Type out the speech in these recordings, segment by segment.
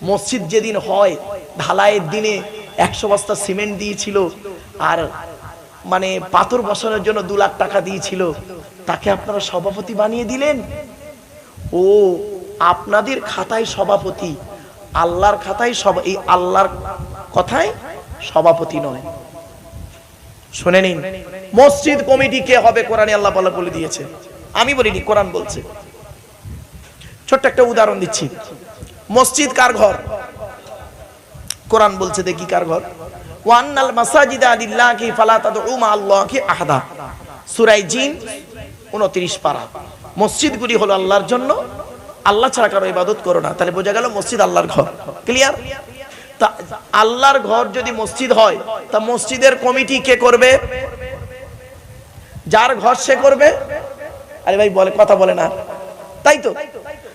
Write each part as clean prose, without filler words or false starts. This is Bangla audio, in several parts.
মসজিদ যেদিন হয় ঢালাইয়ের দিনে 100 বস্তা সিমেন্ট দিয়েছিল আর মানে পাথর বসানোর জন্য 2 লাখ টাকা দিয়েছিল, তাকে আপনারা সভাপতি বানিয়ে দিলেন। ও আপনাদের খাতায় সভাপতি, আল্লাহর খাতায় এই আল্লাহর কথায় সভাপতি নয়। শুনে নিন, মসজিদ কমিটি কে হবে কোরআনে আল্লাহ বলে দিয়েছে, আমি বলিনি, কোরআন বলছে। ছোট্ট একটা উদাহরণ দিচ্ছি, মসজিদ কার ঘর? কোরআন বলছে, দেখি কার ঘর। ওয়ান্নাল মাসাজিদা লিল্লাহি ফালা তাদউ মা আল্লাহি আহাদা, সূরা জিন 29 পারা। মসজিদগুলি হলো আল্লাহর জন্য, আল্লাহ ছাড়া কারো ইবাদত করো না। তাহলে বোঝা গেল মসজিদ আল্লাহর ঘর। ক্লিয়ার? তা আল্লাহর ঘর যদি মসজিদ হয়, তা মসজিদের কমিটি কে করবে? যার ঘর সে করবে। আরে ভাই বলে কথা বলে না, তাই তো?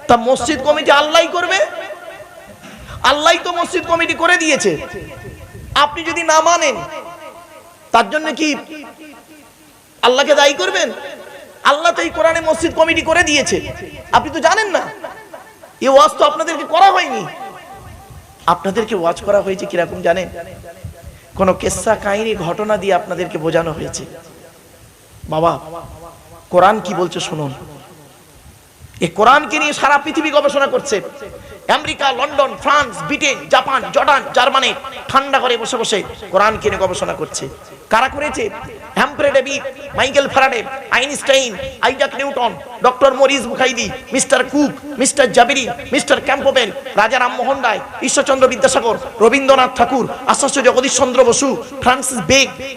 তা মসজিদ কমিটি আল্লাহই করবে, আল্লাহই তো মসজিদ কমিটি করে দিয়েছে। আপনি যদি না মানেন, তার জন্য কি আল্লাহকে দায়ী করবেন? আল্লাহ তো এই কোরআনে মসজিদ কমিটি করে দিয়েছে, আপনি তো জানেন না। এই ওয়াজ তো আপনাদেরকে করা হয়নি, আপনাদেরকে ওয়াজ করা হয়েছে কিরকম জানেন? কোন কিসসা কাহিনী ঘটনা দিয়ে আপনাদেরকে বোঝানো হয়েছে। বাবা কোরআন কি বলছে শুনুন। এই কোরআনকে নিয়ে সারা পৃথিবী গবেষণা করছে। America, London, France, Britain, Japan, Jordan, Germany ঠান্ডা করে বসে বসে কোরআনকে নিয়ে গবেষণা করছে। কারা করেছে? Humphry David, Michael Faraday, Einstein, Isaac Newton, doctor Morris Mukherjee, mister Cook, mister জাবিরি, mister Campbell, Raja Rammohan Roy, Ishwarchandra Vidyasagar, Rabindranath Tagore, Acharya Jagadish Chandra Bose,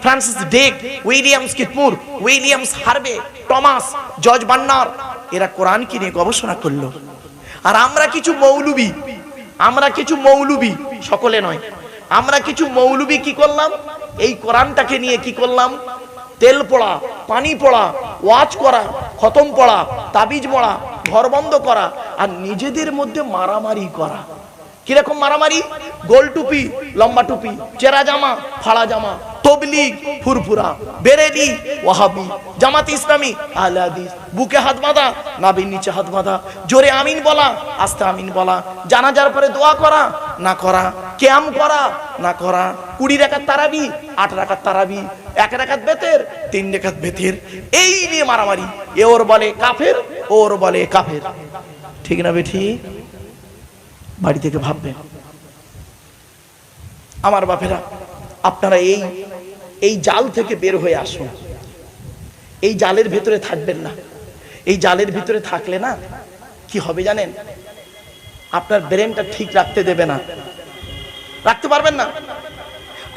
Francis ডেক, উইলিয়ামস কিটমুর, উইলিয়ামস হার্ভে, টমাস, জর্জ বার্নার, এরা কোরআনকে নিয়ে গবেষণা করলো। আর আমরা কিছু মৌলবি, সকলে নয়, আমরা কিছু মৌলবি কি করলাম? এই কোরআনটাকে নিয়ে কি করলাম? তেল পড়া, পানি পড়া, ওয়াজ করা, খতম পড়া, তাবিজ পড়া, ঘর বন্ধ করা, আর নিজেদের মধ্যে মারামারি করা। কিরকম মারামারি? গোল টুপি, লম্বা টুপি, চেরা জামা, ফাড়া জামা, তবলিগ, ফুরফুরা, বেরেলি, ওয়াহাবি, জামাত ইসলামী, আহলে হাদিস, বুকে হাত বাঁধা, নাভির নিচে হাত বাঁধা, জোরে আমিন বলা, আস্তে আমিন বলা, জানাজার পরে দোয়া করা না করা, কিয়াম করা না করা, 20 রাকাত তারাবি, 8 রাকাত তারাবি, 1 রাকাত বেতের, 3 রাকাত বেতের, এই নিয়ে মারামারি। এ ওর বলে কাফের, ওর বলে কাফের। ঠিক না বেঠি? বাড়ি থেকে ভাববেন। আমার বাপেরা, আপনারা এই জাল থেকে বের হয়ে আসুন। এই জালের ভিতরে থাকবেন না। এই জালের ভিতরে থাকলে না কি হবে জানেন? আপনার ব্রেনটা ঠিক রাখতে দেবে না, রাখতে পারবেন না।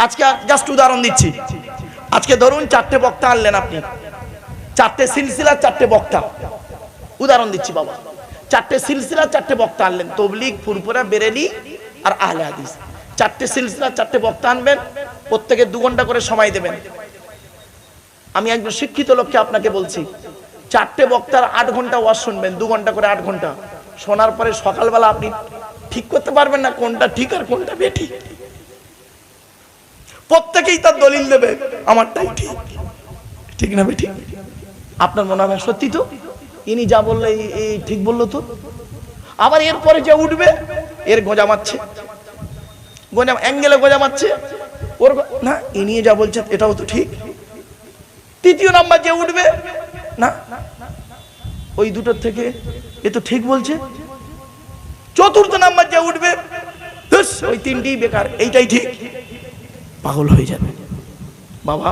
আজকে জাস্ট উদাহরণ দিচ্ছি। আজকে ধরুন 4টে বক্তা আনলেন আপনি, 4টে সিলসিলা, 4টে বক্তা। উদাহরণ দিচ্ছি বাবা, 4টে সিলসিলা, 4টে বক্তা আনলেন, তবলিগ, ফুরফুরা, বেরেলি আর আহলে হাদিস। 4টে সিলসিলা, 4টে বক্তা আনবেন, প্রত্যেকে 2 ঘন্টা করে সময় দেবেন। আমি একজন শিক্ষিত লোককে আপনাকে বলছি, 4টে বক্তার 8 ঘন্টা ওয়াজ শুনবেন, 2 ঘন্টা করে 8 ঘন্টা শোনার পরে সকালবেলা আপনি ঠিক করতে পারবেন না কোনটা ঠিক আর কোনটা বেঠিক। প্রত্যেকেই তার দলিল দেবে আমারটাই ঠিক। ঠিক না বেঠিক? আপনার মনে হবে সত্যি তো, ইনি যা বললে এই ঠিক বললো তো। আবার এরপরে যে উঠবে এর গোজা মারছে, গোজা অ্যাঙ্গেলে গোজা মারছে, ওর না ইনি যা বলছে এটাও তো ঠিক। তৃতীয় নাম্বার যে উঠবে, না ওই দুটোর থেকে এ তো ঠিক বলছে। চতুর্থ নাম্বার যে উঠবে, ওই 3টি বেকার, এইটাই ঠিক। পাগল হয়ে যাবে বাবা।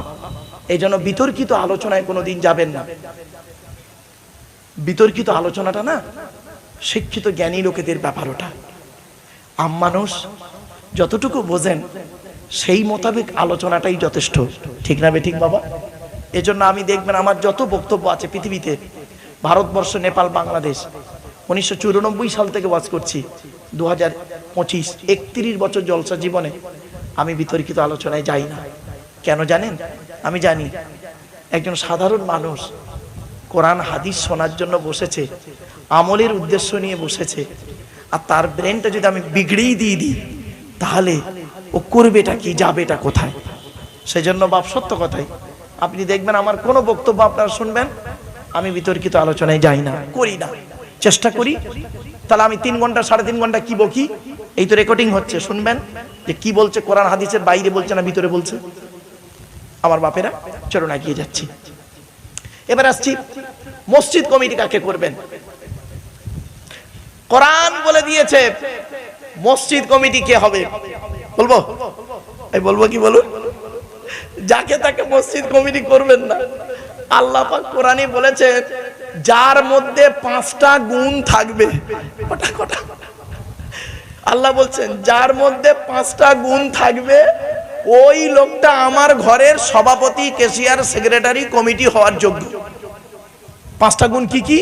এই জন্য বিতর্কিত আলোচনায় কোনোদিন যাবেন না। বিতর্কিত আলোচনাটা না শিক্ষিত জ্ঞানী লোকেদের ব্যাপার। ওটা মানুষ যতটুকু বোঝেন সেই মোতাবেক আলোচনাটাই যথেষ্ট। ঠিক না বেঠিক বাবা? এজন্য আমি দেখবেন আমার যত বক্তব্য আছে পৃথিবীতে, ভারতবর্ষ, নেপাল, বাংলাদেশ, 1994 সাল থেকে ওয়াজ করছি, 2025, 31 বছর জলসা জীবনে আমি বিতর্কিত আলোচনায় যাই না। কেন জানেন? আমি জানি একজন সাধারণ মানুষ কোরআন হাদিস শোনার জন্য বসেছে, আমলের উদ্দেশ্য নিয়ে বসেছে, আর তার ব্রেনটা যদি আমি বিগড়েই দিয়ে দিই, তাহলে ও করবেটা কি, যাবেটা কোথায়? সেজন্য বাপ সত্য কথাই, আপনি দেখবেন আমার কোনো বক্তব্য আপনারা শুনবেন, আমি বিতর্কিত আলোচনায় যাই না, করি না। চেষ্টা করি, তাহলে আমি 3 ঘন্টা 3.5 ঘন্টা কি বকি, এই তো রেকর্ডিং হচ্ছে, শুনবেন যে কি বলছে, কোরআন হাদিসের বাইরে বলছে না ভিতরে বলছে। আমার বাপেরা, চলুন এগিয়ে যাচ্ছি। এবার আসছি মসজিদ কমিটি কাকে করবেন। কোরআন বলে দিয়েছে মসজিদ কমিটি কে হবে। বলবো, এই বলবো কি বলুন, যাকে তাকে মসজিদ কমিটি করবেন না। আল্লাহ পাক কোরআনে বলেছে যার মধ্যে 5টা গুণ থাকবে। কটা কটা? আল্লাহ বলছেন যার মধ্যে 5টা গুণ থাকবে ওই লোকটা আমার ঘরের সভাপতি, ক্যাশিয়ার, সেক্রেটারি, কমিটি হওয়ার যোগ্য। 5টা গুণ কি কি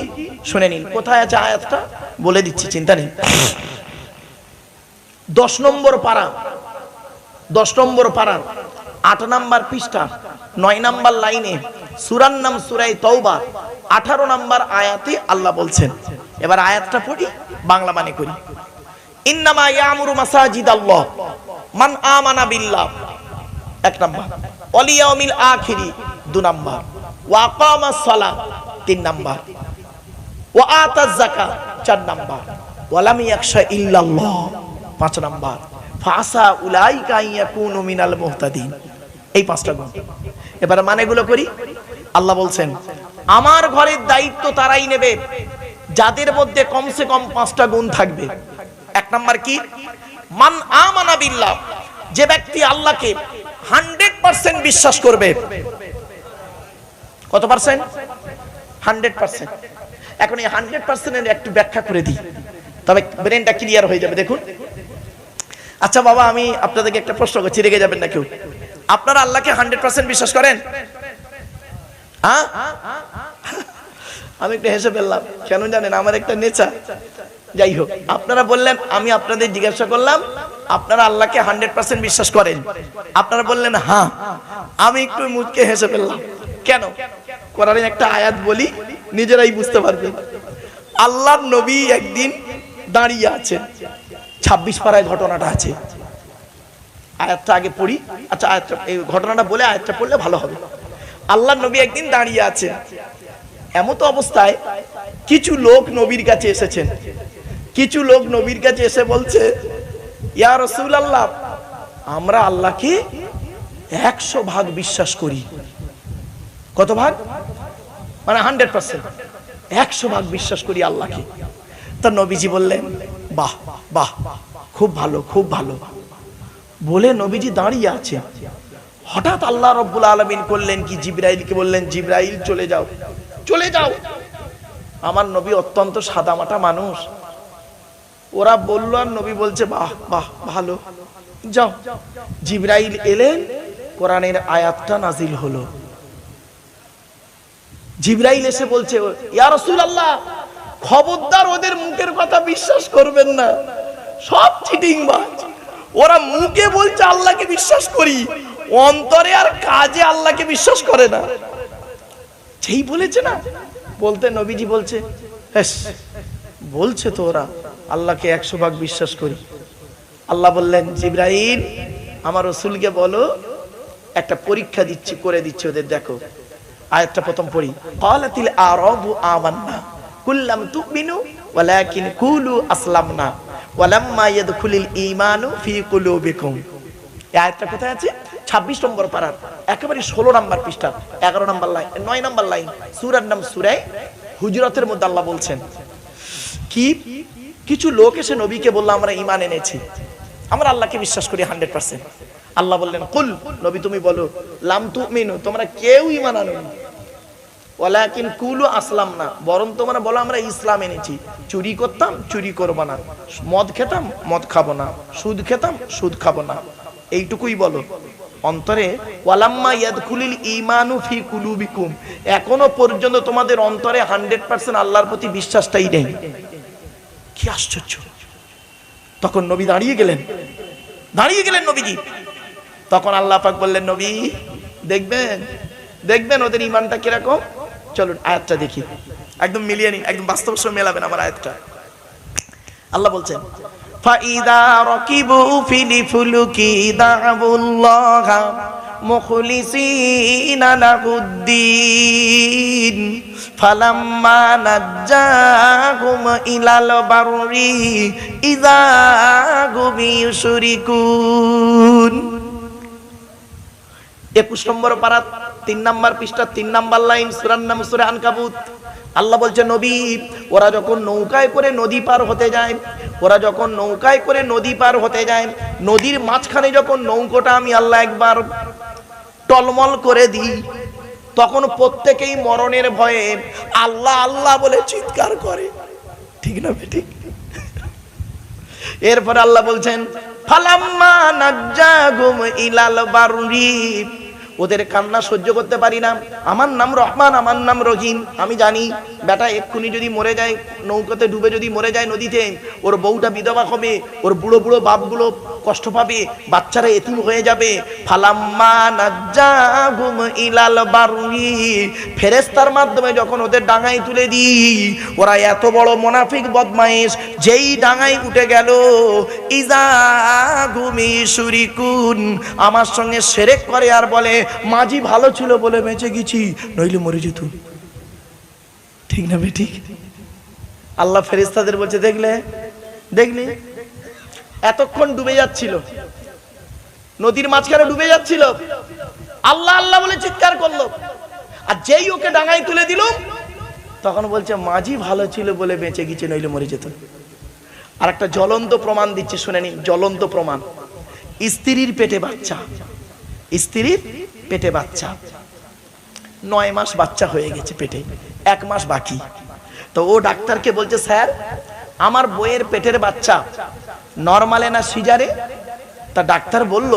শুনে নিন। কোথায় আছে আয়াতটা বলে দিচ্ছি, চিন্তা নেই। 10 নম্বর পারা, 10 নম্বর পারার 8 নম্বর পৃষ্ঠা 9 নম্বর লাইনে সূরার নাম সূরা তাওবা 18 নম্বর আয়াতে আল্লাহ বলছেন। এবার আয়াতটা পড়ি, বাংলা মানে করি। ইন্নামা ইয়ামুরু মাসাজিদাল্লাহ মান আমানা বিল্লাহ 1 নম্বর, ওয়াল ইয়াউমিল আখিরি 2 নম্বর, ওয়া আকামাস সালাহ 3 নম্বর, ওয়া আতাজ যাকাত 4 নম্বর, ওয়া লাম ইয়াখশা ইল্লাল্লাহ 5 নম্বর, ফাসা উলাইকা ইয়াকুনু মিনাল মুহতাদিন। এই 5টা গুণ। এবার মানেগুলো করি। আল্লাহ বলছেন আমার ঘরের দায়িত্ব তারাই নেবে যাদের মধ্যে কমসে কম 5টা গুণ থাকবে। 1 নম্বর কি? মান আমানা বিল্লাহ, যে ব্যক্তি আল্লাহকে 100% বিশ্বাস করবে। কত পার্সেন্ট? 100%। এখন এই 100% এর একটু ব্যাখ্যা করে দিই, তবে ব্রেনটা ক্লিয়ার হয়ে যাবে। দেখুন, আচ্ছা বাবা, আমি আপনাদেরকে একটা প্রশ্ন করছি, রেগে যাবেন না কেউ। আপনারা আল্লাহকে 100% বিশ্বাস করেন? হ্যাঁ? আমি একটু হেসে ফেললাম, কেন জানেন? আমার একটা নেচা। যাই হোক, আপনারা বললেন, আমি আপনাদের জিজ্ঞাসা করলাম আপনারা আল্লাহকে 100% বিশ্বাস করেন? আপনারা বললেন হ্যাঁ। আমি একটু মুচকে হেসে ফেললাম। কেন? কোরআনের একটা আয়াত বলি, নিজেরাই বুঝতে পারবেন। আল্লাহর নবী একদিন দাঁড়িয়ে আছেন, 26 পারায় ঘটনাটা আছে। আয়াতটা আগে পড়ি। আচ্ছা, আয়াতটা, এই ঘটনাটা বলে আয়াতটা পড়লে ভালো হবে। আল্লাহর নবী একদিন দাঁড়িয়ে আছেন, এমত অবস্থায় কিছু লোক নবীর কাছে এসেছেন। কিছু লোক নবীর কাছে এসে বলছে, ইয়া রাসূলুল্লাহ, আমরা আল্লাহকে 100 ভাগ বিশ্বাস করি। কত ভাগ? মানে 100%, 100 ভাগ বিশ্বাস করি আল্লাহকে। তা নবীজি বললেন বাহ বাহ, খুব ভালো, খুব ভালো বলে নবীজি দাঁড়িয়ে আছে। হঠাৎ আল্লাহ রাব্বুল আলামিন করলেন কি, জিবরাইলকে বললেন, জিবরাইল চলে যাও, চলে যাও। আমার নবী অত্যন্ত সাদামাটা মানুষ, ওরা বলল আর নবী বলছে বাহ বাহ, ভালো, যাও। জিবরাইল এলেন, কোরআনের আয়াতটা নাজিল হলো। জিবরাইল এসে বলছে, ইয়া রাসূলুল্লাহ, খবরদার ওদের মুখের কথা বিশ্বাস করবেন না, সব চিটিংবাজ। ওরা মুখে বলছে আল্লাহকে বিশ্বাস করি, অন্তরে আর কাজে আল্লাহকে বিশ্বাস করে না। যেই বলেছে না, বলতে নবীজি বলছে, বলছে তো ওরা আল্লাহকে 100 ভাগ বিশ্বাস করি। আল্লাহ বললেন, জিবরাইল, আমার রাসূলকে বলো একটা পরীক্ষা দিচ্ছি, করে দিচ্ছি ওদের, দেখো। আয়াতটা প্রথম পড়ি। ক্বালাতিল আরাবু আমান্না কুল্লাম তুমিনু ওয়ালাকিন কুলু আসলামনা ওয়ালাম্মা ইয়াদখুলিল ঈমানু ফি কুলুবিকুম। এই আয়াতটা কোথায় আছে? 26 নম্বর পারার একেবারে 16 নম্বর পৃষ্ঠা 11 নম্বর লাইন, 9 নম্বর লাইন, সূরার নাম সূরা হুজুরাতের মধ্যে আল্লাহ বলছেন কি, কিছু লোক এসে নবীকে বলল আমরা ঈমান এনেছি, আমরা আল্লাহকে বিশ্বাস করি 100%। আল্লাহ বললেন, কুল, নবী তুমি বলো, লাম তুমিনু, তোমরা কেউ ঈমান আনোনি, ওয়ালাকিন কুলু আসলামনা, বরং তোমরা বলো আমরা ইসলাম এনেছি। চুরি করতাম, চুরি করব না, মদ খেতাম, মদ খাবো না, সুদ খেতাম, সুদ খাবো না, এইটুকুই বলো। অন্তরে ওয়ালাম্মা ইয়াদখুলিল ঈমানু ফি কুলুবিকুম, এখনো পর্যন্ত তোমাদের অন্তরে 100% আল্লাহর প্রতি বিশ্বাসটাই নেই। কি আশ্চর্য! তখন নবী দাঁড়িয়ে গেলেন নবীজি। তখন আল্লাহ পাক বললেন, নবী দেখবেন, দেখবেন ওদের ঈমানটা কিরকম। চলুন আয়াতটা দেখি, একদম মিলিয়ে নিন, একদম বাস্তবের সঙ্গে মেলাবেন আমার আয়াতটা। আল্লাহ বলছেন, ফাইদা রাকিবু ফিল ফুলকি দা'উল্লাহ মুখলিসিনা লাহুদ্দিন ফালাম্মা নাজ্জাহুম ইলাল বাররি ইযা হুম ইউশরিকুন। 21 নম্বর পারা 3 নম্বর পৃষ্ঠা 3 নম্বর লাইন, সূরার নাম সূরা আনকাবুত। আল্লাহ বলছে, নবী ওরা যখন নৌকায় করে নদী পার হতে যায়, ওরা যখন নৌকায় করে নদী পার হতে যায়, নদীর মাঝখানে যখন নৌকোটা আমি আল্লাহ একবার টলমল করে দিই, তখন প্রত্যেকেই মরণের ভয়ে আল্লাহ আল্লাহ বলে চিৎকার করে। ঠিক না ঠিক? এরপর আল্লাহ বলছেন, ফালাম্মা নাজ্জাহুম ইলাল বাররি, ওদের কান্না সহ্য করতে পারি না। আমার নাম রহমান, আমার নাম রহিম, আমি জানি বেটা এক্ষুনি যদি মরে যায়, নৌকাতে ডুবে যদি মরে যায় নদীতে, ওর বউটা বিধবা হবে, ওর বুড়ো বুড়ো বাপগুলো কষ্ট পাবে, বাচ্চারা এতিম হয়ে যাবে। ফালাম্মা নাজ্জাহুম ইলাল বাররি, ফেরেশতার মাধ্যমে যখন ওদের ডাঙায় তুলে দিই, ওরা এত বড় মুনাফিক বদমাইশ, যেই ডাঙায় উঠে গেল, ইযা হুম ইউশরিকুন, আমার সঙ্গে শিরক করে আর বলে মাঝি ভালো ছিল বলে বেঁচে গেছি, নইলে মরে যেত। ঠিক না বেঠিক? আল্লাহ ফেরেশতাদের বলছে, দেখলে দেখলে এতক্ষণ ডুবে যাচ্ছিল, নদীর মাঝখানে ডুবে যাচ্ছিল, আল্লাহ আল্লাহ বলে চিৎকার করলো, আর যেই ওকে ডাঙায় তুলে দিল তখন বলছে মাঝি ভালো ছিল বলে বেঁচে গেছে, নইলে মরে যেত। আর একটা জ্বলন্ত প্রমাণ দিচ্ছে, শুনে নিন, জ্বলন্ত প্রমাণ। স্ত্রীর পেটে বাচ্চা, স্ত্রীর পেটে বাচ্চা, 9 মাস বাচ্চা হয়ে গেছে, পেটে 1 মাস বাকি। তো ও ডাক্তারকে বলছে, স্যার আমার বইয়ের পেটের বাচ্চা নরমালে না সিজারে? তা ডাক্তার বলল,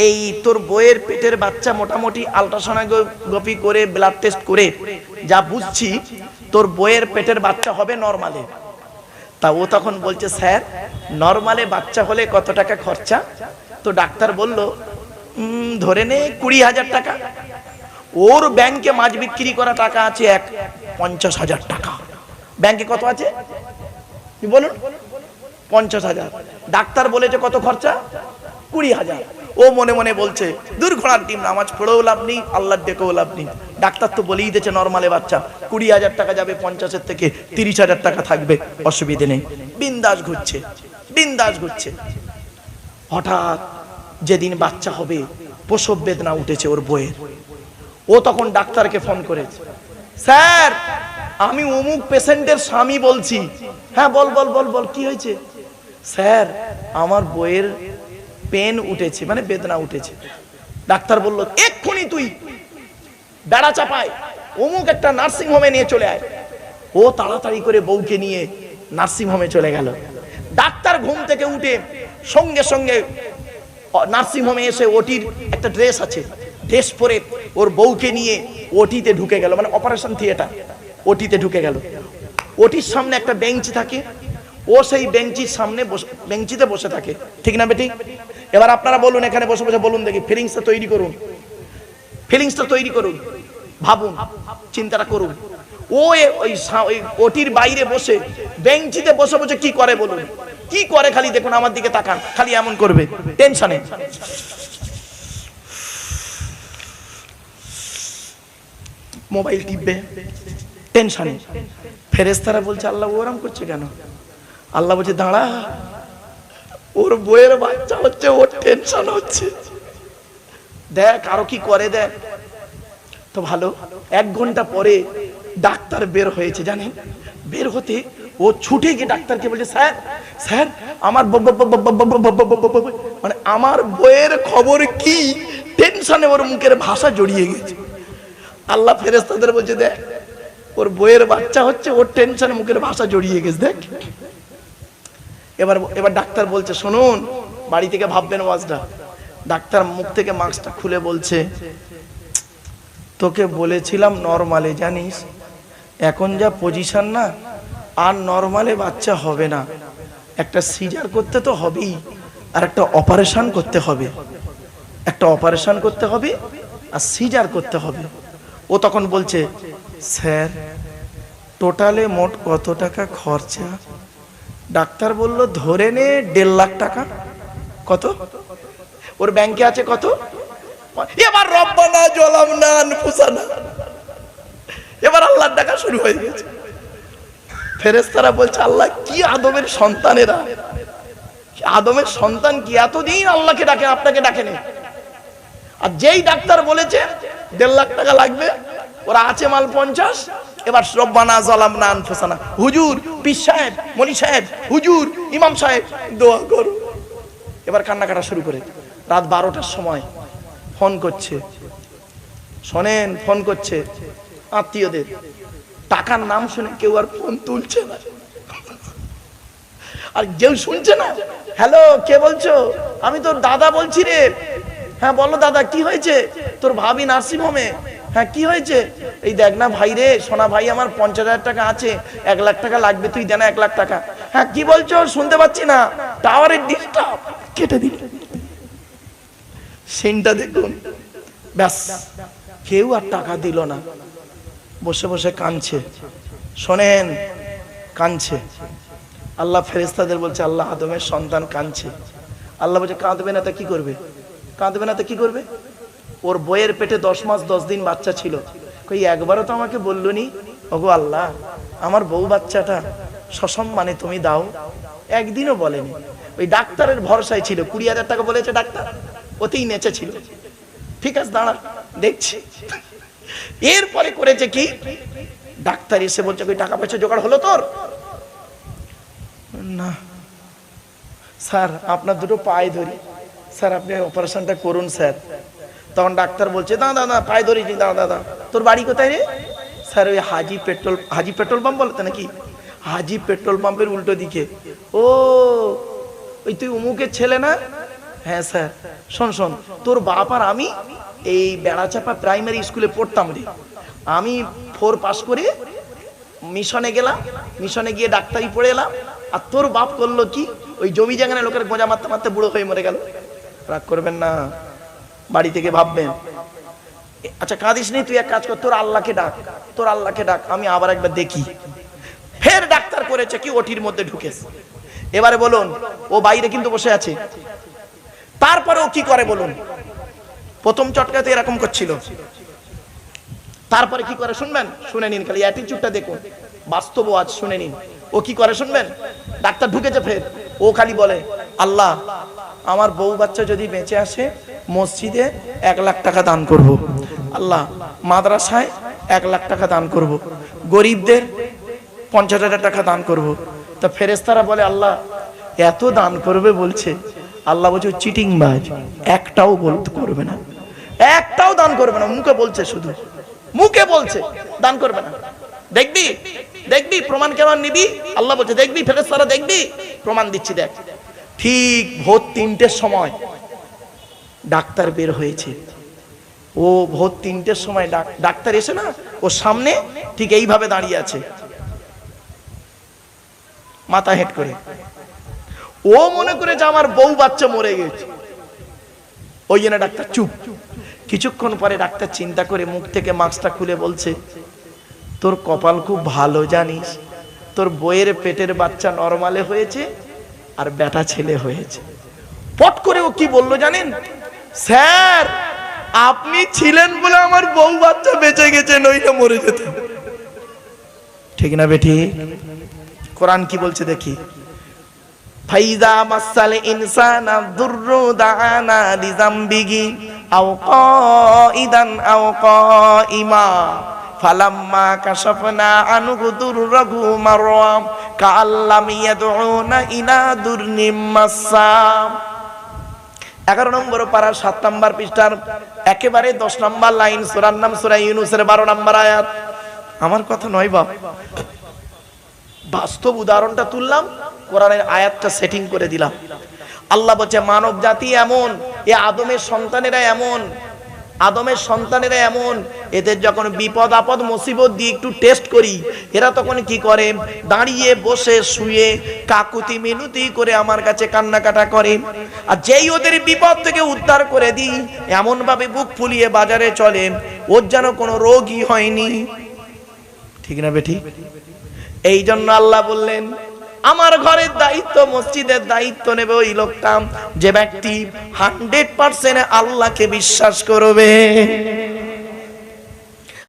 এই তোর বইয়ের পেটের বাচ্চা মোটামুটি আলট্রাসোনোগ্রাফি করে ব্লাড টেস্ট করে যা বুঝছি তোর বইয়ের পেটের বাচ্চা হবে নরমালে। তা ও তখন বলছে, স্যার নরমালে বাচ্চা হলে কত টাকা খরচা? তো ডাক্তার বলল, ধরে নে 20,000 টাকা। ওর ব্যাংকে মাছ বিক্রি করা টাকা আছে 50,000 টাকা। ব্যাংকে কত আছে কি বলুন? 50,000। ডাক্তার বলেছে কত খরচা? 20,000। ও মনে মনে বলছে, দূর ঘোড়ার ডিম, নামাজ পড়েও লাভ নেই, আল্লাহর ডেকেও লাভ নেই। ডাক্তার তো বলেই দিয়েছে নরমালে বাচ্চা 20,000 টাকা যাবে, 50-এর থেকে 30,000 টাকা থাকবে, অসুবিধে নেই। বিন্দাস ঘুরছে, বিন্দাস ঘুরছে। হঠাৎ যেদিন বাচ্চা হবে প্রসব বেদনা উঠেছে ওর বইয়ের। ও তখন ডাক্তারকে ফোন করেছে, স্যার আমি অমুক পেশেন্টের স্বামী বলছি। হ্যাঁ বল বল বল বল, কি হয়েছে? স্যার আমার বইয়ের পেন উঠেছে, মানে বেদনা উঠেছে। ডাক্তার বলল, এক্ষুনি তুই বেড়া চাপায় অমুক একটা নার্সিং হোমে নিয়ে চলে আয়। ও তাড়াতাড়ি করে বউকে নিয়ে নার্সিং হোমে চলে গেল। ডাক্তার ঘুম থেকে উঠে সঙ্গে সঙ্গে নার্সিং হোমে এসে ওটির একটা ড্রেস আছে, ড্রেস পরে ওর বউকে নিয়ে ওটিতে ঢুকে গেল, মানে অপারেশন থিয়েটার, ওটিতে ঢুকে গেল। ওটির সামনে একটা বেঞ্চ থাকে, ও সেই বেঞ্চির সামনে বেঞ্চিতে বসে থাকে। ঠিক না বেটি? এবার আপনারা বলুন, এখানে বসে বসে বলুন দেখি, ফিলিংসটা তৈরি করুন, ফিলিংসটা তৈরি করুন, ভাবুন, চিন্তাটা করুন। ও ওই ওটির বাইরে বসে বেঞ্চিতে বসে বসে কি করে বলুন? কি করে খালি দেখুন, আমার দিকে তাকান, খালি এমন করবে টেনশনে। মোবাইল টিপবে টেনশনে। ফেরেশতারা বলছে, আল্লাহ ওরম করছে কেন? আল্লাহ বলছে, দাঁড়া, ওর বইয়ের বাচ্চা হচ্ছে, ওর টেনশন হচ্ছে, দেখ আরো কি করে দেখ। তো ভালো, 1 ঘন্টা পরে ডাক্তার বের হয়েছে, জানেন? বের হতে ও ছুটে গিয়ে ডাক্তারকে বলছে, স্যার স্যার আমার মানে আমার বইয়ের খবর কি? টেনশনে ওর মুখের ভাষা জড়িয়ে গেছে। আল্লাহ ফেরেশতাদের বলছে, দেখ ওর বইয়ের বাচ্চা হচ্ছে, ওর টেনশনে মুখের ভাষা জড়িয়ে গেছে, দেখ। এবার ডাক্তার বলছে, শুনুন, বাড়ি থেকে ভাববেন ওয়াজটা। ডাক্তার মুখ থেকে মাস্কটা খুলে বলছে, তোকে বলেছিলাম নরমালে, জানিস এখন যা পজিশন না, আর নরমালে বাচ্চা হবে না, একটা সিজার করতে তো হবেই, আর একটা অপারেশন করতে হবে, একটা অপারেশন করতে হবে আর সিজার করতে হবে। ও তখন বলছে, স্যার টোটালে মোট কত টাকা খরচা? ডাক্তার বলল, ধরে নে 1.5 লাখ টাকা। কত? ওর ব্যাংকে আছে কত? এবার রব্বানা যালামনা আনফুসানা, এবার আল্লাহর ডাকা শুরু হয়ে গেছে। ফেরেশতারা বলছে আল্লাহ কি আদমের সন্তানেরা, আদমের সন্তান কি এতদিন আল্লাহকে ডাকে, আপনাকে ডাকেনি। আর যেই ডাক্তার বলেছে 1.5 লাখ টাকা লাগবে, ওরা আছে মাল 50, এবার রব্বানা যালামনা আনফুসানা, হুজুর পীর সাহেব, মনি সাহেব, হুজুর ইমাম সাহেব দোয়া করো। এবার কান্নাকাটা শুরু করে। রাত 12টার সময় ফোন করছে, শোনেন, ফোন করছে আত্মীয়দের, টাকার নাম শুনে কেউ আর ফোন তুলছে না, আর কেউ শুনছে না। হ্যালো, কে বলছো? আমি তোর দাদা বলছি রে। হ্যাঁ বলো দাদা, কি হয়েছে? তোর ভাবি নার্সিং হোমে। হ্যাঁ কি হয়েছে? এই দেখ না ভাই রে, সোনা ভাই আমার 50,000 টাকা আছে, 1 লাখ টাকা লাগবে, তুই দে না 1 লাখ টাকা। হ্যাঁ কি বলছো? শুনতে পাচ্ছি না, টাওয়ারের ডিস্টার্ব, কেটে দিল। সিনটা দেখুন, ব্যাস কেউ আর টাকা দিল না, বসে বসে কাঁদছে। শোনেন, কাঁদছে। আল্লাহ ফেরেশতাদের বলছে আল্লাহ আদমের সন্তান কাঁদছে। আল্লাহ বলছে কাঁদবে না তা কি করবে? কাঁদবে না তা কি করবে? ওর বইয়ের পেটে 10 মাস 10 দিন বাচ্চা ছিল, কই একবারও তো আমাকে বললনি, ওগো আল্লাহ আমার বউ বাচ্চাটা সসম্মানে তুমি দাও, একদিনও বলেনি। ওই ডাক্তারের ভরসায় ছিল, 20,000 টাকা বলেছে ডাক্তার, ওতেই নেচে ছিল। ঠিক আছে দাঁড়া দেখছি। এরপরে করেছে কি, ডাক্তার এসে বলছে ওই টাকা পয়সা জোগাড় হলো তোর? না স্যার, আপনার দুটো পায়ে ধরি স্যার, আপনি অপারেশনটা করুন স্যার। তখন ডাক্তার বলছে দাদা দাদা পায়ে ধরিনি, দাদা দাদা তোর বাড়ি কোথায় রে? স্যার ওই হাজি পেট্রোল পাম্প বলতে নাকি, হাজি পেট্রোল পাম্পের উল্টো দিকে। ও ওই তুই অমুকের ছেলে না? হ্যাঁ স্যার। শোন শোন, তোর বাপ আর আমি এই বেড়াচাপা প্রাইমারি স্কুলে পড়তাম রে। আমি 4 পাস করে মিশনে গেলাম, মিশনে গিয়ে ডাক্তারি পড়ে এলাম। আর তোর বাপ করলো কি, ওই জমি জায়গায় লোকের গোঁজা মারতে মারতে বুড়ো হয়ে মরে গেল। রাগ করবেন না, বাড়ি থেকে ভাববেন। আচ্ছা কাঁদিস নি, তুই এক কাজ কর, তোর আল্লাহকে ডাক, তোর আল্লাহকে ডাক, আমি আবার একবার দেখি। ফের ডাক্তার করেছে কি, ওটির মধ্যে ঢুকেছে। এবারে বলুন, ও বাইরে কিন্তু বসে আছে। তারপরে ও কি করে বলুন? প্রথম চটকাতে এরকম করছিল, তারপরে কি করে শুনবেন? শুনে নিন, খালি অ্যাটিটিউডটা দেখুন, বাস্তব আজ শুনে নিন। ও কি করে শুনবেন? ডাক্তার ঢুকেছে ফের, ও খালি বলে আল্লাহ আমার বউ বাচ্চা যদি বেঁচে আসে মসজিদে 1 লাখ টাকা দান করব, আল্লাহ মাদ্রাসায় 1 লাখ টাকা দান করব, গরিবদের 50,000 টাকা দান করব। তা ফেরেশতারা বলে আল্লাহ এত দান করবে বলছে। আল্লাহ বলছে চিটিংবাজ, একটাও বলতে করবে না, একটাও দান করবে না, মুখে বলছে, শুধু মুখে বলছে দান করবে না। দেখবি দেখবি প্রমাণ কেমন নিবি? আল্লাহ বলছে দেখবি, ফেরেশতারা দেখবি, প্রমাণ দিচ্ছি দেখ। ঠিক ভোর 3টের সময় ডাক্তার বের হয়েছে। ও ভোর 3টের সময় ডাক্তার এসে না, ও সামনে ঠিক এইভাবে দাঁড়িয়ে আছে, মাথা হেট করে। ও মনে করে যে আমার বউ বাচ্চা মরে গেছে, ওই জন্য ডাক্তার চুপ। কিছুক্ষণ পরে ডাক্তার চিন্তা করে মুখ থেকে মাস্কটা খুলে বলছে তোর কপাল খুব ভালো জানিস, তোর বইয়ের পেটের বাচ্চা নরমালে হয়েছে আর বেটা ছেলে হয়েছে। পট করে ও কি বললো জানেন? স্যার আপনি ছিলেন বলে আমার বউ বাচ্চা বেঁচে গেছে, নইলে মরে যেত। ঠিক না বেটি? কোরআন কি বলছে দেখি, ফাইজা মাসাল ইনসানা দুররু দাআনা লিজামবিহি আও কাইদান আও কাইমা ফালাম্মা কাশাফনা আনহু দুররাহু মাররা কাআল্লাম ইয়াদউনা ইলা দুরনিম মাসাম। 11 নম্বর পারা 7 নম্বর পৃষ্ঠার একেবারে 10 নম্বর লাইন, সূরার নাম সূরা ইউনূসের 12 নম্বর আয়াত। আমার কথা নয় বাপ, বাস্তব উদাহরণটা তুললাম, কোরআনের আয়াতটা সেটিং করে দিলাম। আল্লাহ বলছে মানব জাতি এমন, এ আদমের সন্তানেরা এমন, আদমের সন্তানেরা এমন, এদের যখন বিপদ আপদ মুসিবত দিয়ে একটু টেস্ট করি, এরা তখন কি করে? দাঁড়িয়ে বসে শুয়ে কাকুতি মিনতি করে আমার কাছে কান্নাকাটা করে। আর যেই ওদের বিপদ থেকে উদ্ধার করে দিই, এমন ভাবে বুক ফুলিয়ে বাজারে চলে, ওর যেন কোনো রোগই হয়নি। ঠিক না বেটি? এই জন্য আল্লাহ বললেন আমার ঘরের দায়িত্ব, মসজিদের দায়িত্ব নেবে ওই লোকটা যে ব্যক্তি 100% আল্লাহকে বিশ্বাস করবে।